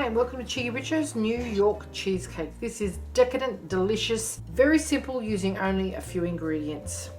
Hi and welcome to Cheeky Richo's New York Cheesecake. This is decadent, delicious, very simple using only a few ingredients.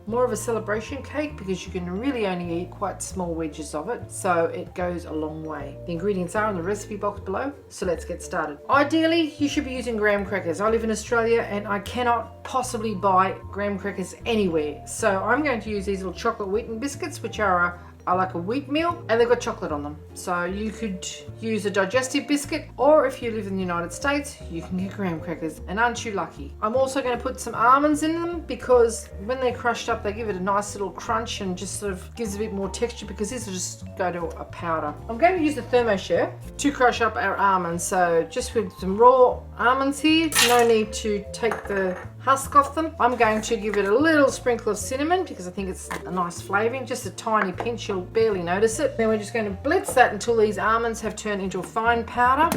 More of a celebration cake because you can really only eat quite small wedges of it, so it goes a long way. The ingredients are in the recipe box below, so let's get started. Ideally, you should be using graham crackers. I live in Australia and I cannot possibly buy graham crackers anywhere, so I'm going to use these little chocolate wheaten biscuits, which are like a wheat meal, and they've got chocolate on them. So you could use a digestive biscuit, or if you live in the United States, you can get graham crackers, and aren't you lucky? I'm also going to put some almonds in them because when they're crushed up, they give it a nice little crunch and just sort of gives a bit more texture, because this will just go to a powder. I'm going to use the thermoshare to crush up our almonds, so just with some raw almonds here, no need to take the husk off them. I'm going to give it a little sprinkle of cinnamon because I think it's a nice flavouring, just a tiny pinch, you'll barely notice it. Then we're just going to blitz that until these almonds have turned into a fine powder.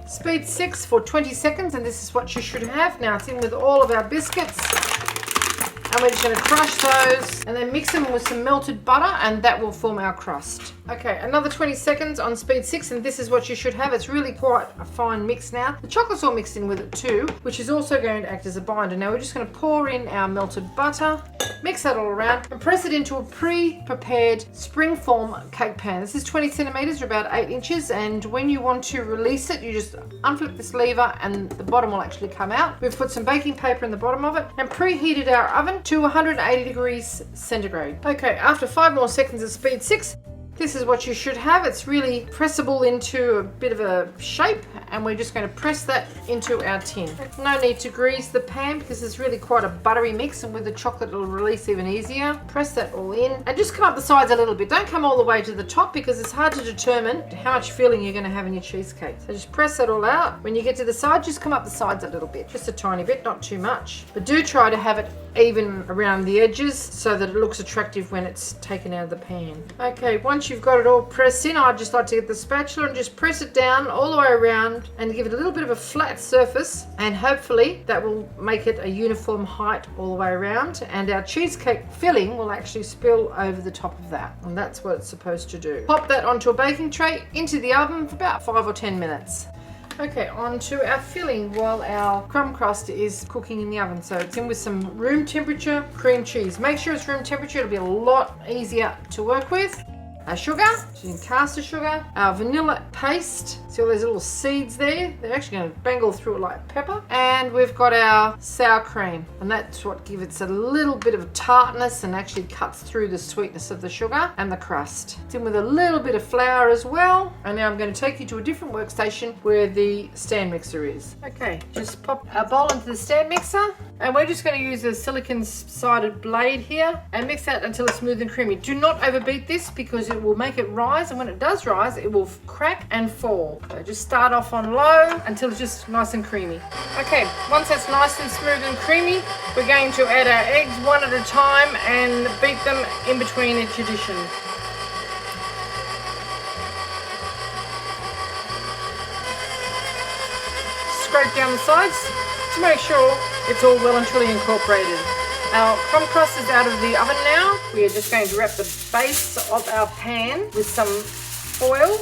Speed 6 for 20 seconds, and this is what you should have. Now it's in with all of our biscuits, and we're just going to crush those and then mix them with some melted butter, and that will form our crust. Okay, another 20 seconds on speed 6, and this is what you should have. It's really quite a fine mix now. The chocolate's all mixed in with it too, which is also going to act as a binder. Now we're just going to pour in our melted butter, mix that all around, and press it into a pre-prepared spring-form cake pan. This is 20 centimeters or about 8 inches, and when you want to release it, you just unflip this lever and the bottom will actually come out. We've put some baking paper in the bottom of it and preheated our oven to 180 degrees centigrade. Okay, after 5 more seconds at speed 6, this is what you should have. It's really pressable into a bit of a shape, and we're just going to press that into our tin. No need to grease the pan because it's really quite a buttery mix, and with the chocolate it'll release even easier. Press that all in and just come up the sides a little bit. Don't come all the way to the top because it's hard to determine how much filling you're going to have in your cheesecake. So just press that all out. When you get to the side, just come up the sides a little bit, just a tiny bit, not too much. But do try to have it even around the edges so that it looks attractive when it's taken out of the pan. Okay, once you've got it all pressed in, I'd just like to get the spatula and just press it down all the way around and give it a little bit of a flat surface, and hopefully that will make it a uniform height all the way around, and our cheesecake filling will actually spill over the top of that, and that's what it's supposed to do. Pop that onto a baking tray into the oven for about 5 or 10 minutes. Okay, on to our filling while our crumb crust is cooking in the oven. So it's in with some room temperature cream cheese. Make sure it's room temperature, it'll be a lot easier to work with. Our sugar, using caster sugar, our vanilla paste, see all those little seeds there? They're actually going to bangle through it like pepper. And we've got our sour cream, and that's what gives it a little bit of tartness and actually cuts through the sweetness of the sugar and the crust. It's in with a little bit of flour as well. And now I'm going to take you to a different workstation where the stand mixer is. Okay, just pop our bowl into the stand mixer, and we're just going to use a silicone-sided blade here and mix that until it's smooth and creamy. Do not overbeat this because it will make it rise, and when it does rise, it will crack and fall. So just start off on low until it's just nice and creamy. Okay, once that's nice and smooth and creamy, we're going to add our eggs one at a time and beat them in between each addition. Scrape down the sides to make sure it's all well and truly incorporated. Our crumb crust is out of the oven now. We are just going to wrap the base of our pan with some foil,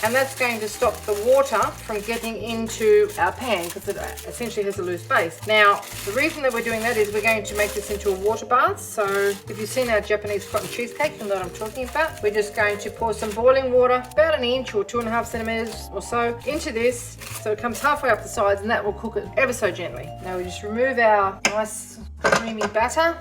and that's going to stop the water from getting into our pan because it essentially has a loose base. Now, the reason that we're doing that is we're going to make this into a water bath. So if you've seen our Japanese cotton cheesecake, you know what I'm talking about. We're just going to pour some boiling water, about an inch or 2.5 centimeters or so, into this so it comes halfway up the sides, and that will cook it ever so gently. Now we just remove our nice creamy batter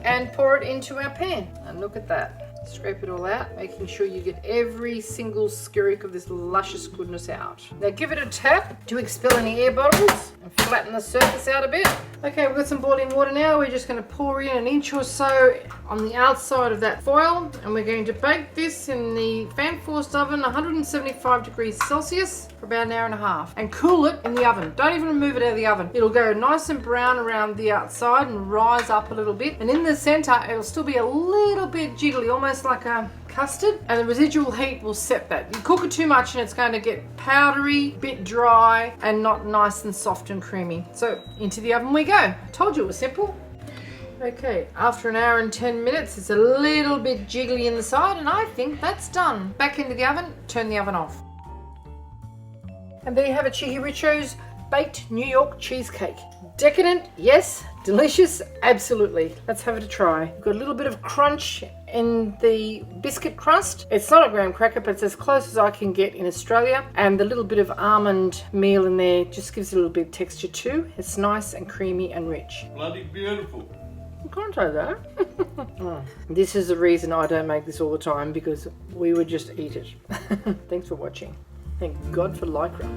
and pour it into our pan, and look at that. Scrape it all out, making sure you get every single skerrick of this luscious goodness out. Now give it a tap to expel any air bubbles and flatten the surface out a bit. Okay, we've got some boiling water now. We're just going to pour in an inch or so on the outside of that foil, and we're going to bake this in the fan forced oven, 175 degrees Celsius, for about an hour and a half, and cool it in the oven. Don't even remove it out of the oven. It'll go nice and brown around the outside and rise up a little bit, and in the center it'll still be a little bit jiggly, almost like a custard, and the residual heat will set that. You cook it too much and it's going to get powdery, bit dry, and not nice and soft and creamy. So into the oven we go. I told you it was simple. Okay, after an hour and 10 minutes, it's a little bit jiggly in the side, and I think that's done. Back into the oven, turn the oven off. And there you have a cheekyricho's baked New York cheesecake. Decadent, yes. Delicious, absolutely. Let's have it a try. We've got a little bit of crunch in the biscuit crust. It's not a graham cracker, but it's as close as I can get in Australia. And the little bit of almond meal in there just gives it a little bit of texture too. It's nice and creamy and rich. Bloody beautiful. You can't say that. This is the reason I don't make this all the time, because we would just eat it. Thanks for watching. Thank God for Lycra.